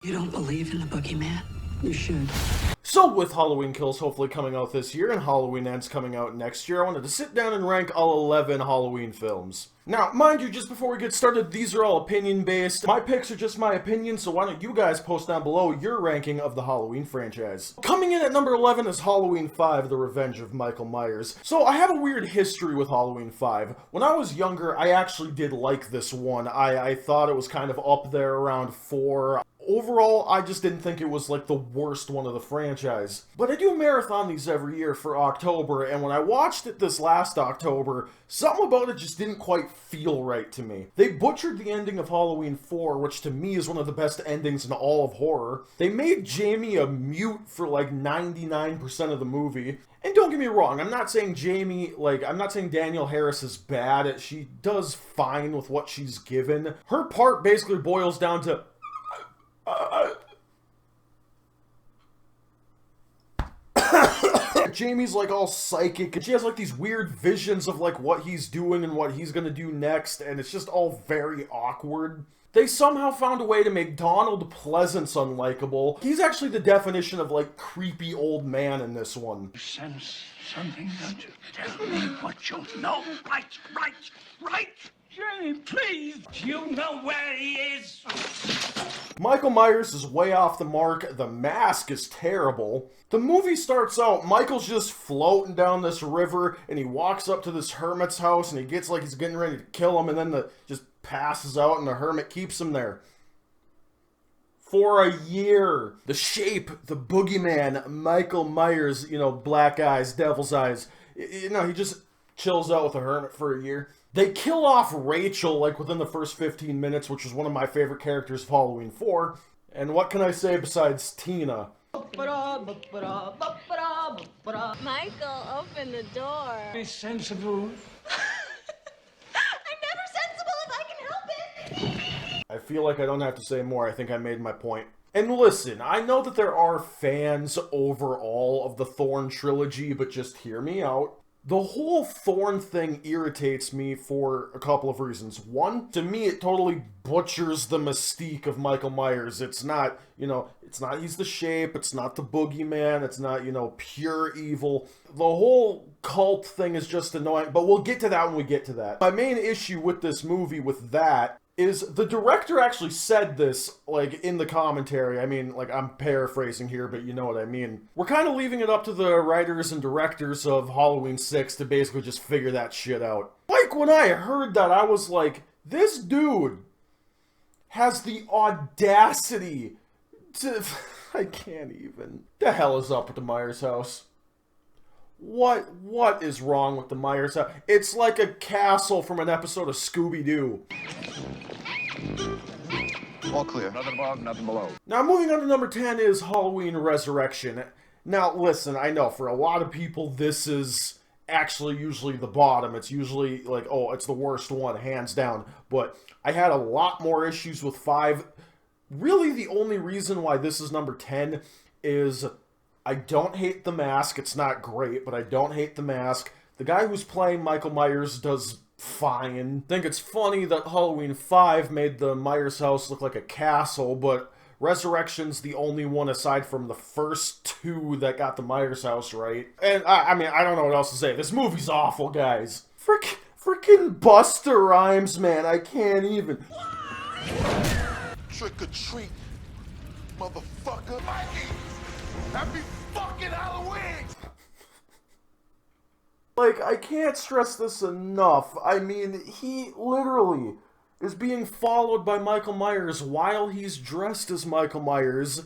You don't believe in the boogeyman? You should. So with Halloween Kills hopefully coming out this year and Halloween Ends coming out next year, I wanted to sit down and rank all 11 Halloween films. Now, mind you, just before we get started, these are all opinion-based. My picks are just my opinion, so why don't you guys post down below your ranking of the Halloween franchise. Coming in at number 11 is Halloween 5, The Revenge of Michael Myers. So I have a weird history with Halloween 5. When I was younger, I actually did like this one. I thought it was kind of up there around 4. Overall, I just didn't think it was like the worst one of the franchise. But I do marathon these every year for October, and when I watched it this last October, something about it just didn't quite feel right to me. They butchered the ending of Halloween 4, which to me is one of the best endings in all of horror. They made Jamie a mute for like 99% of the movie. And don't get me wrong, I'm not saying I'm not saying Danielle Harris is bad. She does fine with what she's given. Her part basically boils down to Jamie's like all psychic, and she has like these weird visions of like what he's doing and what he's gonna do next, and it's just all very awkward. They somehow found a way to make Donald Pleasance unlikable. He's actually the definition of like creepy old man in this one. You sense something, don't you? Tell me what you know. Right! Jamie, please! You know where he is! Michael Myers is way off the mark. The mask is terrible. The movie starts out, Michael's just floating down this river, and he walks up to this hermit's house, and he gets like he's getting ready to kill him, and then just passes out, and the hermit keeps him there. For a year. The Shape, the boogeyman, Michael Myers, black eyes, devil's eyes. He just chills out with the hermit for a year. They kill off Rachel, like, within the first 15 minutes, which was one of my favorite characters of Halloween 4. And what can I say besides Tina? Michael, open the door. Be sensible. I'm never sensible if I can help it. I feel like I don't have to say more. I think I made my point. And listen, I know that there are fans overall of the Thorn trilogy, but just hear me out. The whole Thorn thing irritates me for a couple of reasons. One, to me it totally butchers the mystique of Michael Myers. It's not, he's the Shape, it's not the boogeyman, it's not, pure evil. The whole cult thing is just annoying, but we'll get to that when we get to that. My main issue with this movie, with that, is the director actually said this, like, in the commentary. I mean, like, I'm paraphrasing here, but you know what I mean. We're kind of leaving it up to the writers and directors of Halloween 6 to basically just figure that shit out. Like, when I heard that, I was like, this dude has the audacity to... I can't even. The hell is up with the Myers house? What is wrong with the Myers house? It's like a castle from an episode of Scooby-Doo. All clear. Nothing above, nothing below. Now, moving on to number 10 is Halloween Resurrection. Now, listen, I know for a lot of people this is actually usually the bottom. It's usually like, oh, it's the worst one, hands down. But I had a lot more issues with 5. Really, the only reason why this is number 10 is I don't hate the mask. It's not great, but I don't hate the mask. The guy who's playing Michael Myers does fine. I think it's funny that Halloween 5 made the Myers house look like a castle, but Resurrection's the only one aside from the first 2 that got the Myers house right. And I mean, I don't know what else to say. This movie's awful, guys. Freaking Busta Rhymes, man. I can't even. Trick or treat, motherfucker. Mikey, happy fucking Halloween! Like, I can't stress this enough. I mean, he literally is being followed by Michael Myers while he's dressed as Michael Myers,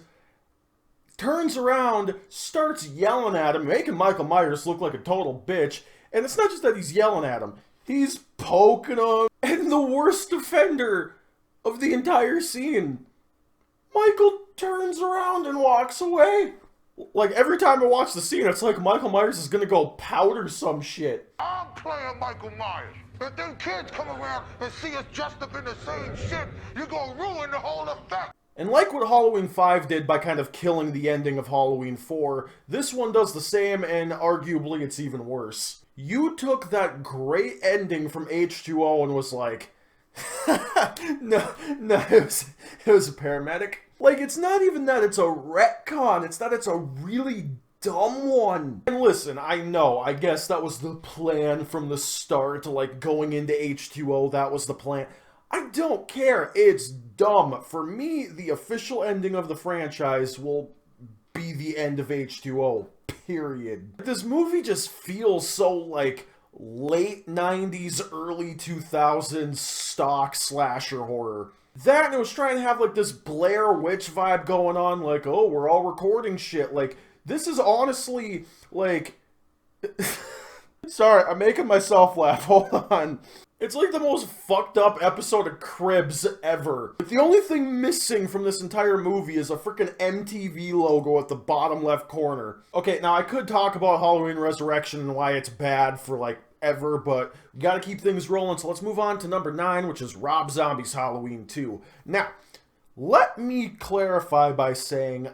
turns around, starts yelling at him, making Michael Myers look like a total bitch, and it's not just that he's yelling at him, he's poking him, and the worst offender of the entire scene, Michael turns around and walks away. Like, every time I watch the scene, it's like Michael Myers is gonna go powder some shit. I'm playing Michael Myers. If them kids come around and see us dressed up in the same shit, you're gonna ruin the whole effect. And like what Halloween 5 did by kind of killing the ending of Halloween 4, this one does the same, and arguably it's even worse. You took that great ending from H2O and was like, no, it was a paramedic. Like, it's not even that it's a retcon, it's that it's a really dumb one. And listen, I know, I guess that was the plan from the start, like going into H2O, that was the plan. I don't care, it's dumb. For me, the official ending of the franchise will be the end of H2O, period. This movie just feels so, like, late 90s, early 2000s stock slasher horror. That, and it was trying to have, like, this Blair Witch vibe going on, like, oh, we're all recording shit. Like, this is honestly, like... Sorry, I'm making myself laugh, hold on. It's like the most fucked up episode of Cribs ever. But the only thing missing from this entire movie is a freaking MTV logo at the bottom left corner. Okay, now I could talk about Halloween Resurrection and why it's bad for, like, ever, but we gotta keep things rolling, so let's move on to number 9, which is Rob Zombie's Halloween 2. Now, let me clarify by saying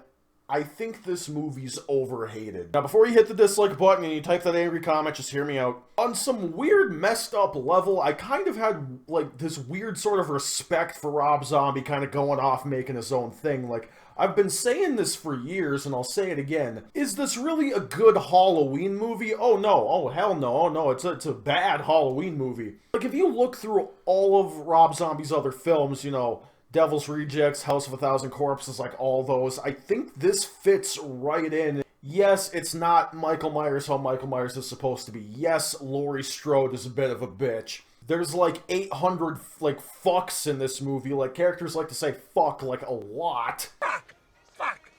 I think this movie's overhated. Now, before you hit the dislike button and you type that angry comment, just hear me out. On some weird, messed up level, I kind of had, like, this weird sort of respect for Rob Zombie kind of going off making his own thing. Like, I've been saying this for years, and I'll say it again. Is this really a good Halloween movie? Oh no, oh hell no, oh no, it's a bad Halloween movie. Like, if you look through all of Rob Zombie's other films, you know, Devil's Rejects, House of a Thousand Corpses, like all those, I think this fits right in. Yes, it's not Michael Myers how Michael Myers is supposed to be. Yes, Laurie Strode is a bit of a bitch. There's like 800, like, fucks in this movie. Like, characters like to say fuck, like, a lot. Fuck! Fuck!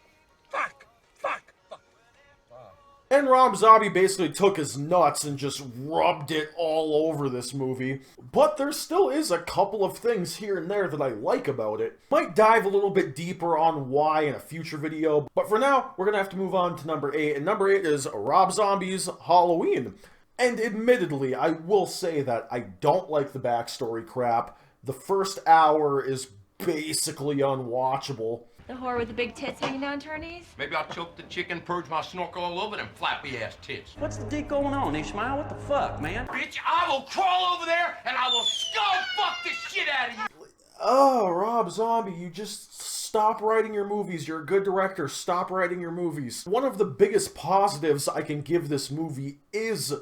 Fuck! Fuck! Fuck! And Rob Zombie basically took his nuts and just rubbed it all over this movie. But there still is a couple of things here and there that I like about it. Might dive a little bit deeper on why in a future video, but for now, we're gonna have to move on to number 8, and number 8 is Rob Zombie's Halloween. And admittedly, I will say that I don't like the backstory crap. The first hour is basically unwatchable. The whore with the big tits hanging down to her knees? Maybe I'll choke the chicken, purge my snorkel all over them flappy ass tits. What's the dick going on, Ishmael? What the fuck, man? Bitch, I will crawl over there and I will skull fuck the shit out of you. Oh, Rob Zombie, you just stop writing your movies. You're a good director. Stop writing your movies. One of the biggest positives I can give this movie is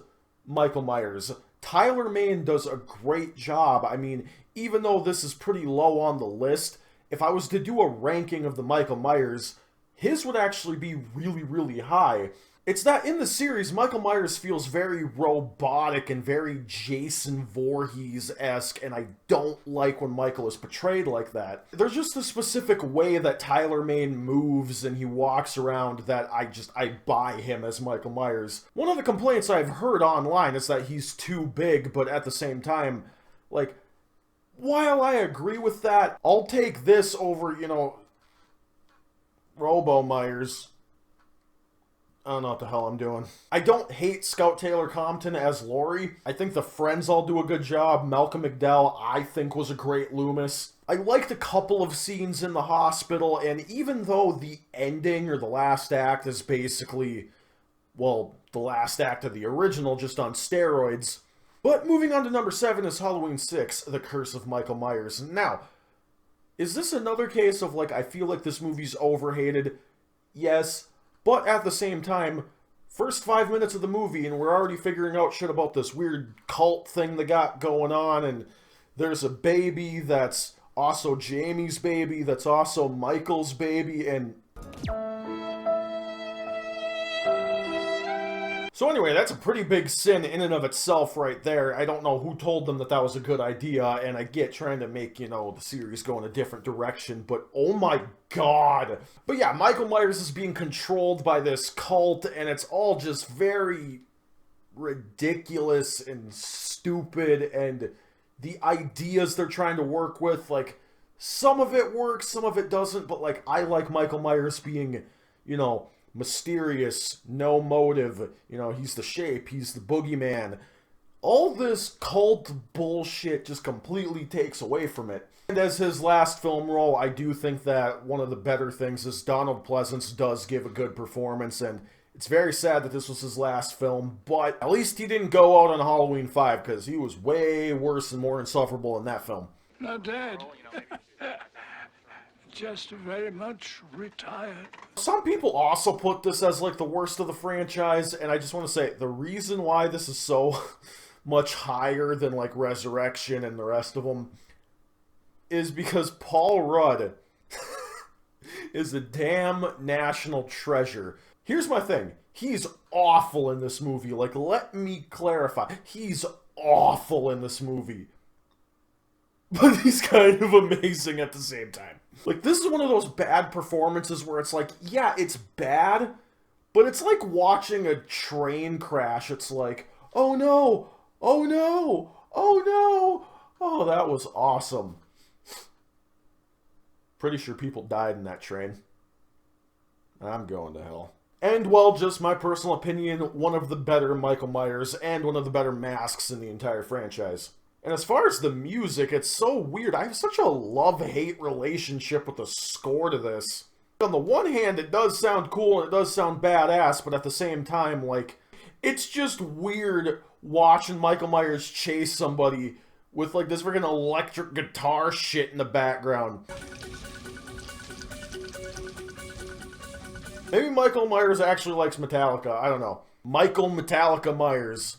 Michael Myers. Tyler Mane does a great job. I mean, even though this is pretty low on the list, if I was to do a ranking of the Michael Myers, his would actually be really, really high. It's that in the series, Michael Myers feels very robotic and very Jason Voorhees-esque, and I don't like when Michael is portrayed like that. There's just a specific way that Tyler Mane moves and he walks around that I buy him as Michael Myers. One of the complaints I've heard online is that he's too big, but at the same time, like, while I agree with that, I'll take this over, you know, Robo Myers. I don't know what the hell I'm doing. I don't hate Scout Taylor Compton as Laurie. I think the friends all do a good job. Malcolm McDowell, I think, was a great Loomis. I liked a couple of scenes in the hospital, and even though the ending or the last act is basically, well, the last act of the original, just on steroids. But moving on to number 7 is Halloween 6, The Curse of Michael Myers. Now, is this another case of, like, I feel like this movie's overhated? Yes. But at the same time, first 5 minutes of the movie and we're already figuring out shit about this weird cult thing they got going on, and there's a baby that's also Jamie's baby, that's also Michael's baby, and... So anyway, that's a pretty big sin in and of itself right there. I don't know who told them that that was a good idea, and I get trying to make, you know, the series go in a different direction, but oh my god. But yeah, Michael Myers is being controlled by this cult, and it's all just very ridiculous and stupid, and the ideas they're trying to work with, like, some of it works, some of it doesn't, but, like, I like Michael Myers being, you know, mysterious, no motive, you know, he's the shape, he's the boogeyman. All this cult bullshit just completely takes away from it. And as his last film role, I do think that one of the better things is Donald Pleasence does give a good performance, and it's very sad that this was his last film, but at least he didn't go out on Halloween 5, because he was way worse and more insufferable in that film. Not dead. just very much retired. Some people also put this as like the worst of the franchise, and I just want to say the reason why this is so much higher than like Resurrection and the rest of them is because Paul Rudd is a damn national treasure. Here's my thing. He's awful in this movie. Like, let me clarify. He's awful in this movie. But he's kind of amazing at the same time. Like, this is one of those bad performances where it's like, yeah, it's bad, but it's like watching a train crash. It's like, oh no, oh no, oh no, oh, that was awesome. Pretty sure people died in that train. I'm going to hell. And, well, just my personal opinion, one of the better Michael Myers and one of the better masks in the entire franchise. And as far as the music, it's so weird. I have such a love-hate relationship with the score to this. On the one hand, it does sound cool and it does sound badass, but at the same time, like, it's just weird watching Michael Myers chase somebody with, like, this freaking electric guitar shit in the background. Maybe Michael Myers actually likes Metallica. I don't know. Michael Metallica Myers.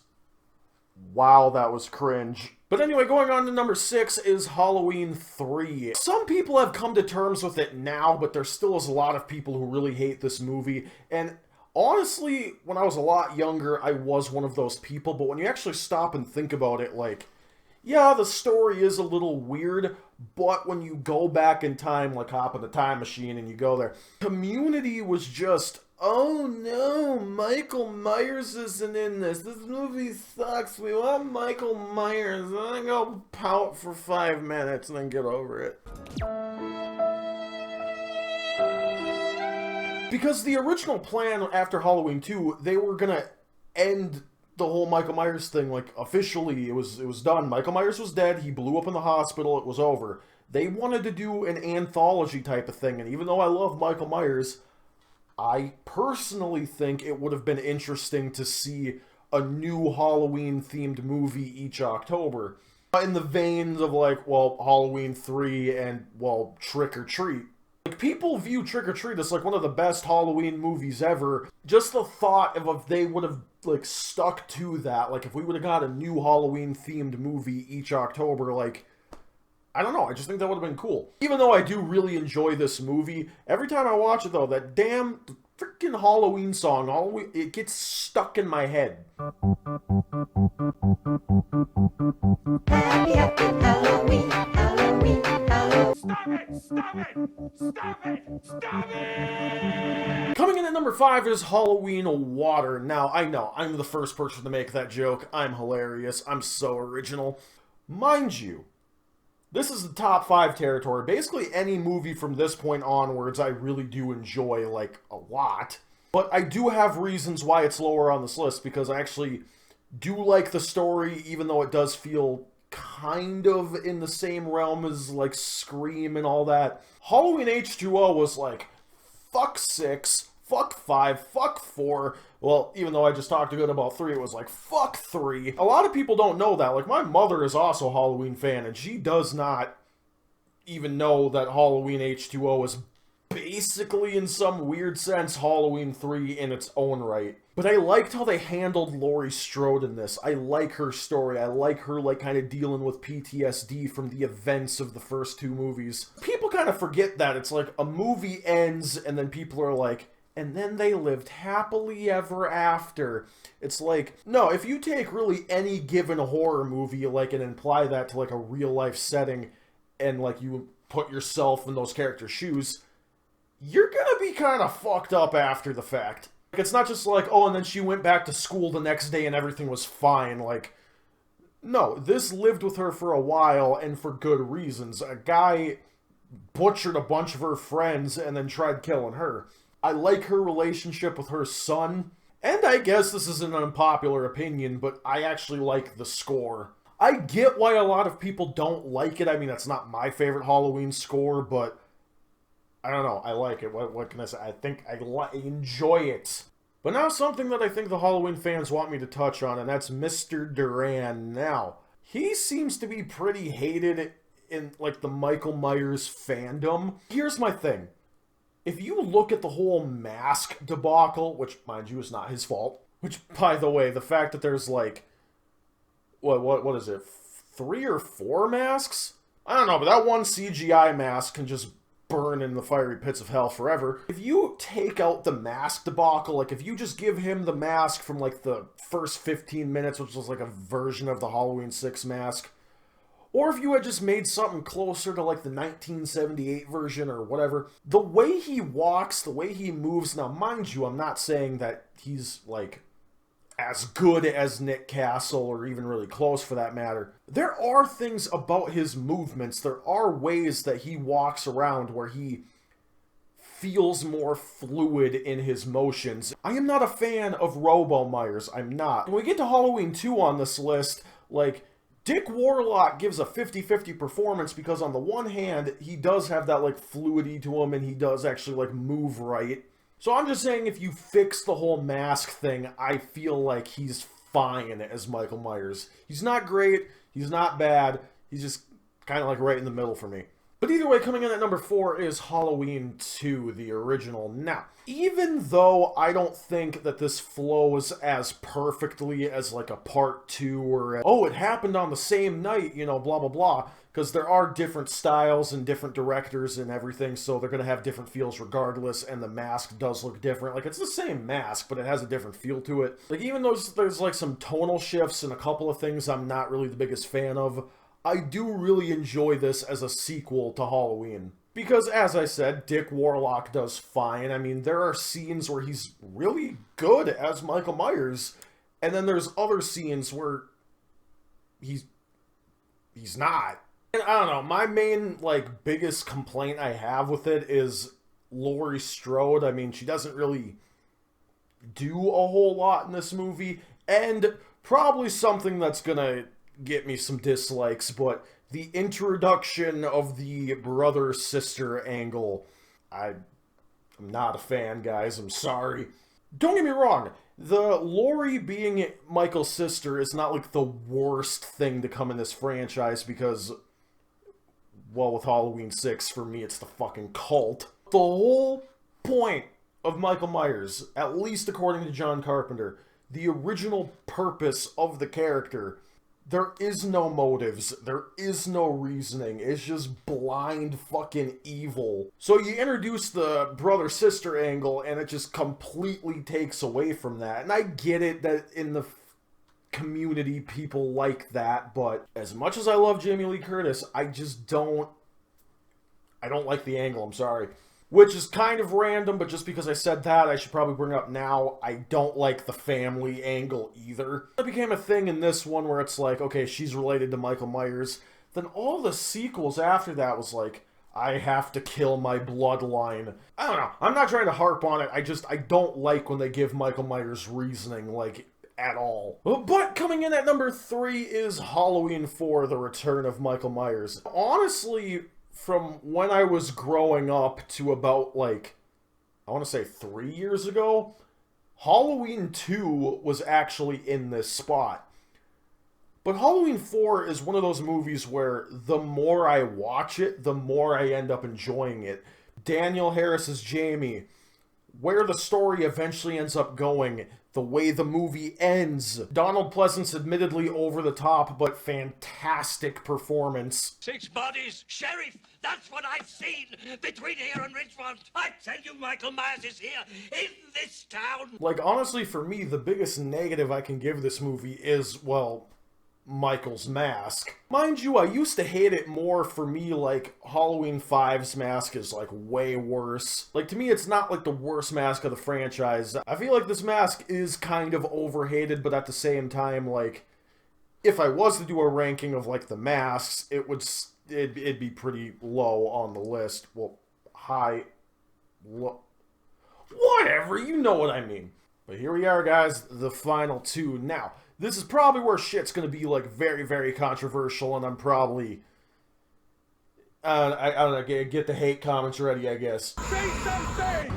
Wow, that was cringe. But anyway, going on to number 6 is Halloween 3. Some people have come to terms with it now, but there still is a lot of people who really hate this movie. And honestly, when I was a lot younger, I was one of those people. But when you actually stop and think about it, like, yeah, the story is a little weird, but when you go back in time, like hop in the time machine and you go there, Community was just, oh no, Michael Myers isn't in this. This movie sucks. We want Michael Myers. And then go pout for 5 minutes and then get over it. Because the original plan after Halloween 2, they were gonna end the whole Michael Myers thing, like, officially, it was done. Michael Myers was dead, he blew up in the hospital, it was over. They wanted to do an anthology type of thing, and even though I love Michael Myers, I personally think it would have been interesting to see a new Halloween-themed movie each October. In the veins of, like, well, Halloween 3 and, well, Trick or Treat. Like, people view Trick or Treat as, like, one of the best Halloween movies ever. Just the thought of if they would have, like, stuck to that, like, if we would have got a new Halloween-themed movie each October, like, I don't know, I just think that would have been cool. Even though I do really enjoy this movie, every time I watch it, though, that damn freaking Halloween song, it gets stuck in my head. Happy, happy Halloween, Halloween, Halloween. Stop it! Stop it! Stop it! Stop it! Coming in at number 5 is Halloween Water. Now, I know, I'm the first person to make that joke. I'm hilarious. I'm so original. Mind you, this is the top 5 territory. Basically, any movie from this point onwards, I really do enjoy, like, a lot. But I do have reasons why it's lower on this list, because I actually do like the story, even though it does feel kind of in the same realm as, like, Scream and all that. Halloween H2O was like, fuck 6, fuck 5, fuck 4. Well, even though I just talked good about 3, it was like, fuck 3. A lot of people don't know that. Like, my mother is also a Halloween fan, and she does not even know that Halloween H2O is basically, in some weird sense, Halloween 3 in its own right. But I liked how they handled Laurie Strode in this. I like her story. I like her, like, kind of dealing with PTSD from the events of the first 2 movies. People kind of forget that. It's like, a movie ends, and then people are like, and then they lived happily ever after. It's like, no, if you take really any given horror movie, like, and apply that to, like, a real-life setting, and, like, you put yourself in those characters' shoes, you're gonna be kind of fucked up after the fact. Like, it's not just like, oh, and then she went back to school the next day and everything was fine. Like, no, this lived with her for a while and for good reasons. A guy butchered a bunch of her friends and then tried killing her. I like her relationship with her son. And I guess this is an unpopular opinion, but I actually like the score. I get why a lot of people don't like it. I mean, that's not my favorite Halloween score, but I don't know. I like it. What can I say? I think I enjoy it. But now something that I think the Halloween fans want me to touch on, and that's Mr. Duran. Now, he seems to be pretty hated in, like, the Michael Myers fandom. Here's my thing. If you look at the whole mask debacle, which, mind you, is not his fault, which, by the way, the fact that there's, like, what is it, 3 or 4 masks? I don't know, but that one CGI mask can just burn in the fiery pits of hell forever. If you take out the mask debacle, like, if you just give him the mask from, like, the first 15 minutes, which was, like, a version of the Halloween 6 mask, or if you had just made something closer to, like, the 1978 version or whatever, the way he walks, the way he moves, now, mind you, I'm not saying that he's, like, as good as Nick Castle, or even really close for that matter. There are things about his movements, there are ways that he walks around where he feels more fluid in his motions. I am not a fan of Robo Myers, I'm not. When we get to Halloween 2 on this list, like, Dick Warlock gives a 50-50 performance because on the one hand, he does have that, like, fluidity to him and he does actually, like, move right. So I'm just saying, if you fix the whole mask thing, I feel like he's fine as Michael Myers. He's not great, he's not bad, he's just kind of like right in the middle for me. But either way, coming in at number 4 is Halloween 2, the original. Now, even though I don't think that this flows as perfectly as like a part 2 or, oh, it happened on the same night, you know, blah, blah, blah, because there are different styles and different directors and everything, so they're going to have different feels regardless, and the mask does look different. Like, it's the same mask, but it has a different feel to it. Like, even though there's like some tonal shifts and a couple of things I'm not really the biggest fan of, I do really enjoy this as a sequel to Halloween. Because, as I said, Dick Warlock does fine. I mean, there are scenes where he's really good as Michael Myers, and then there's other scenes where he's not. And I don't know, my main, like, biggest complaint I have with it is Laurie Strode. I mean, she doesn't really do a whole lot in this movie, and probably something that's gonna get me some dislikes, but the introduction of the brother-sister angle, I'm not a fan, guys, I'm sorry. Don't get me wrong, the Laurie being Michael's sister is not like the worst thing to come in this franchise because, well, with Halloween 6, for me, it's the fucking cult. The whole point of Michael Myers, at least according to John Carpenter, the original purpose of the character, there is no motives, there is no reasoning, it's just blind fucking evil. So you introduce the brother-sister angle and it just completely takes away from that. And I get it that in the community people like that, but as much as I love Jamie Lee Curtis, I don't like the angle, I'm sorry. Which is kind of random, but just because I said that, I should probably bring it up now. I don't like the family angle either. It became a thing in this one where it's like, okay, she's related to Michael Myers. Then all the sequels after that was like, I have to kill my bloodline. I don't know. I'm not trying to harp on it. I don't like when they give Michael Myers reasoning, like, at all. But coming in at number 3 is Halloween 4, The Return of Michael Myers. Honestly, from when I was growing up to about, like, I want to say 3 years ago, Halloween 2 was actually in this spot. But Halloween 4 is one of those movies where the more I watch it, the more I end up enjoying it. Danielle Harris's Jamie, where the story eventually ends up going, the way the movie ends. Donald Pleasance admittedly over the top, but fantastic performance. 6 bodies, Sheriff, that's what I've seen between here and Richmond. I tell you, Michael Myers is here in this town. Like, honestly, for me, the biggest negative I can give this movie is, well, Michael's mask. Mind you, I used to hate it more. For me, like, Halloween 5's mask is, like, way worse. Like, to me, it's not, like, the worst mask of the franchise. I feel like this mask is kind of overhated, but at the same time, like, if I was to do a ranking of, like, the masks, it'd be pretty low on the list. Well, high, low, whatever, you know what I mean. But here we are, guys, the final 2. Now, this is probably where shit's gonna be, like, very, very controversial, and I'm probably, I don't know, get the hate comments ready, I guess. Say something!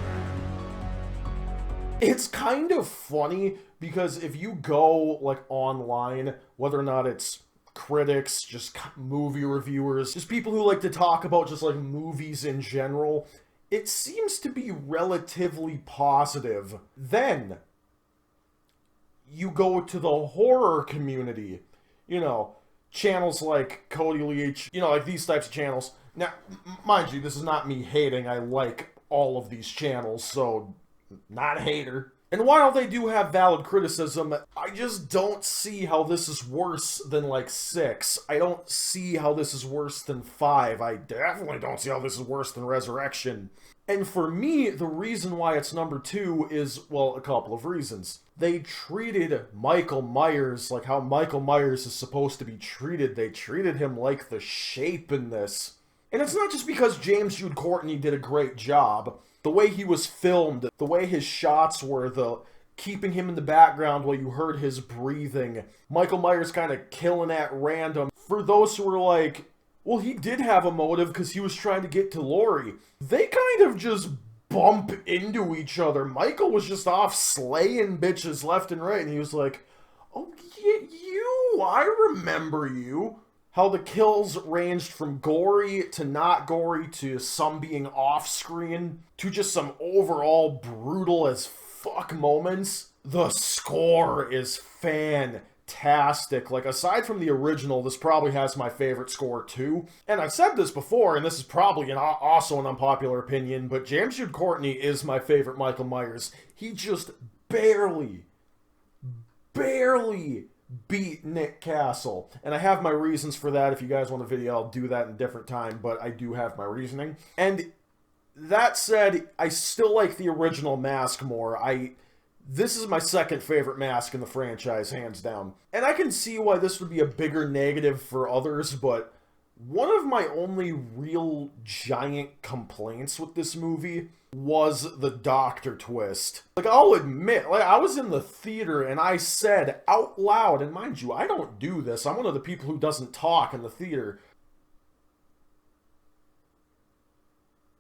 It's kind of funny, because if you go, like, online, whether or not it's critics, just movie reviewers, just people who like to talk about just like movies in general, it seems to be relatively positive. Then you go to the horror community, you know, channels like Cody Leach, you know, like these types of channels. Now, mind you, this is not me hating. I like all of these channels, so not a hater. And while they do have valid criticism, I just don't see how this is worse than, like, 6. I don't see how this is worse than 5. I definitely don't see how this is worse than Resurrection. And for me, the reason why it's number 2 is, well, a couple of reasons. They treated Michael Myers like how Michael Myers is supposed to be treated. They treated him like the Shape in this. And it's not just because James Jude Courtney did a great job. The way he was filmed, the way his shots were, the keeping him in the background while you heard his breathing. Michael Myers kind of killing at random. For those who were like, well, he did have a motive because he was trying to get to Laurie. They kind of just bump into each other. Michael was just off slaying bitches left and right, and he was like, oh, yeah, you, I remember you. How the kills ranged from gory to not gory to some being off-screen to just some overall brutal as fuck moments. The score is fantastic. Like, aside from the original, this probably has my favorite score too. And I've said this before, and this is probably also an unpopular opinion, but James Jude Courtney is my favorite Michael Myers. He just barely beat Nick Castle. And I have my reasons for that. If you guys want a video, I'll do that in a different time, but I do have my reasoning. And that said, I still like the original Mask more. This is my second favorite Mask in the franchise, hands down. And I can see why this would be a bigger negative for others, but one of my only real giant complaints with this movie was the Doctor twist. Like, I'll admit, like, I was in the theater and I said out loud, and mind you, I don't do this. I'm one of the people who doesn't talk in the theater.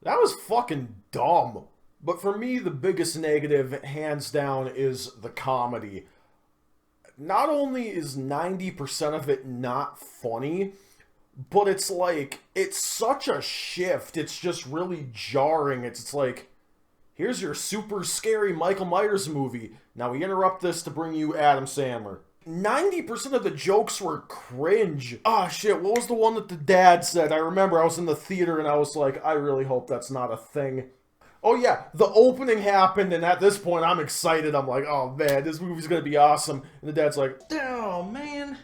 That was fucking dumb. But for me, the biggest negative, hands down, is the comedy. Not only is 90% of it not funny, but it's like, it's such a shift. It's just really jarring. It's like, here's your super scary Michael Myers movie. Now we interrupt this to bring you Adam Sandler. 90% of the jokes were cringe. Ah, shit, what was the one that the dad said? I remember I was in the theater and I was like, I really hope that's not a thing. Oh yeah, the opening happened, and at this point I'm excited. I'm like, oh man, this movie's gonna be awesome. And the dad's like, oh man,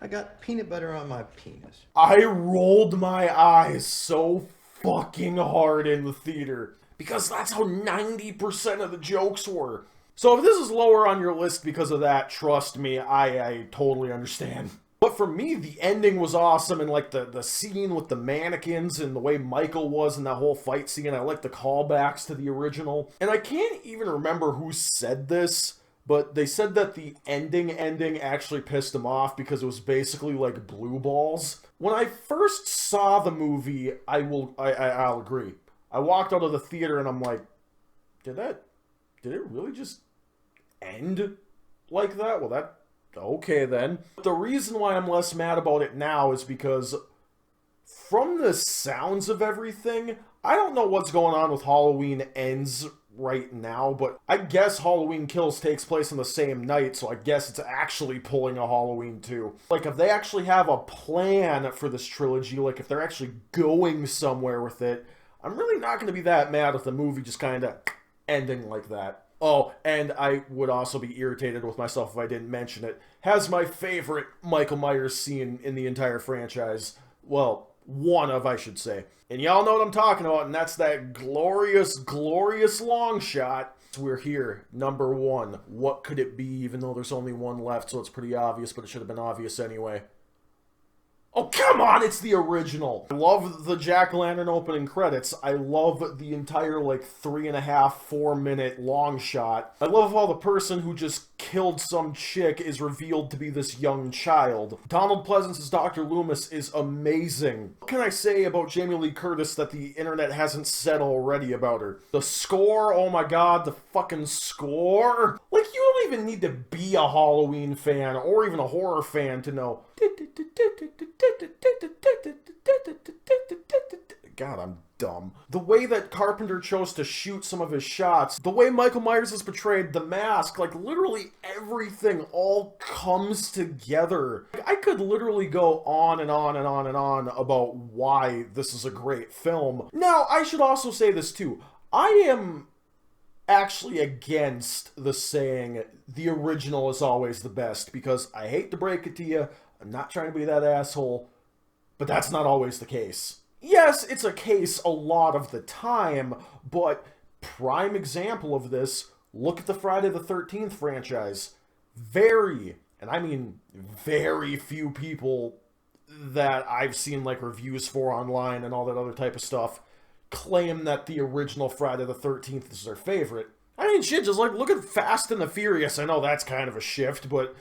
I got peanut butter on my penis. I rolled my eyes so fucking hard in the theater, because that's how 90% of the jokes were. So if this is lower on your list because of that, trust me, I totally understand. But for me, the ending was awesome, and like the scene with the mannequins and the way Michael was in that whole fight scene, I like the callbacks to the original. And I can't even remember who said this, but they said that the ending actually pissed them off because it was basically like blue balls. When I first saw the movie, I'll agree. I walked out of the theater and I'm like, did it really just end like that? Well, okay then. But the reason why I'm less mad about it now is because from the sounds of everything, I don't know what's going on with Halloween Ends right now, but I guess Halloween Kills takes place on the same night, so I guess it's actually pulling a Halloween 2. Like, if they actually have a plan for this trilogy, like if they're actually going somewhere with it, I'm really not going to be that mad with the movie just kind of ending like that. Oh, and I would also be irritated with myself if I didn't mention it. Has my favorite Michael Myers scene in the entire franchise. Well, one of, I should say. And y'all know what I'm talking about, and that's that glorious, glorious long shot. We're here, number 1. What could it be, even though there's only one left, so it's pretty obvious, but it should have been obvious anyway. Oh, come on, it's the original. I love the Jack-o'-lantern opening credits. I love the entire, like, 3.5, 4-minute long shot. I love how the person who just killed some chick is revealed to be this young child. Donald Pleasence's Dr. Loomis is amazing. What can I say about Jamie Lee Curtis that the internet hasn't said already about her? The score, oh my god, the fucking score. Like, you don't even need to be a Halloween fan or even a horror fan to know. God, I'm dumb. The way that Carpenter chose to shoot some of his shots, the way Michael Myers is portrayed, the mask, like literally everything all comes together. I could literally go on and on and on and on about why this is a great film. Now, I should also say this too. I am actually against the saying, the original is always the best, because I hate to break it to you, I'm not trying to be that asshole, but that's not always the case. Yes, it's a case a lot of the time, but prime example of this, look at the Friday the 13th franchise. Very, and I mean very few people that I've seen like reviews for online and all that other type of stuff claim that the original Friday the 13th is their favorite. I mean, shit, just like look at Fast and the Furious. I know that's kind of a shift, but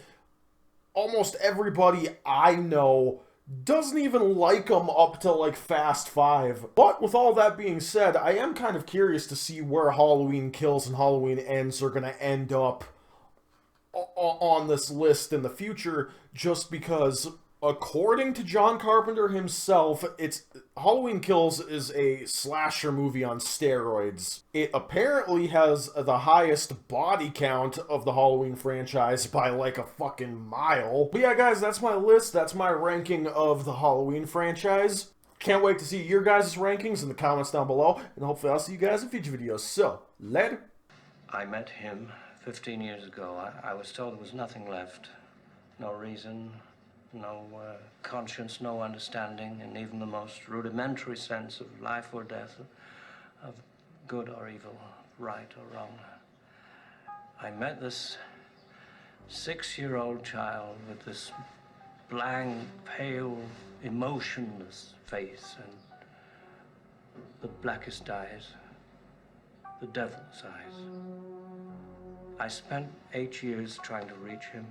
almost everybody I know doesn't even like them up to like Fast 5. But with all that being said, I am kind of curious to see where Halloween Kills and Halloween Ends are going to end up on this list in the future, just because according to John Carpenter himself, Halloween Kills is a slasher movie on steroids. It apparently has the highest body count of the Halloween franchise by like a fucking mile. But yeah, guys, that's my list. That's my ranking of the Halloween franchise. Can't wait to see your guys' rankings in the comments down below, and hopefully I'll see you guys in future videos. So, later. I met him 15 years ago. I was told there was nothing left. No reason, no conscience, no understanding, and even the most rudimentary sense of life or death, of good or evil, right or wrong. I met this 6-year-old child with this blank, pale, emotionless face and the blackest eyes, the devil's eyes. I spent 8 years trying to reach him,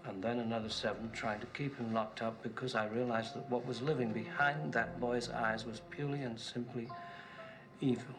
and then another 7 trying to keep him locked up, because I realized that what was living behind that boy's eyes was purely and simply evil.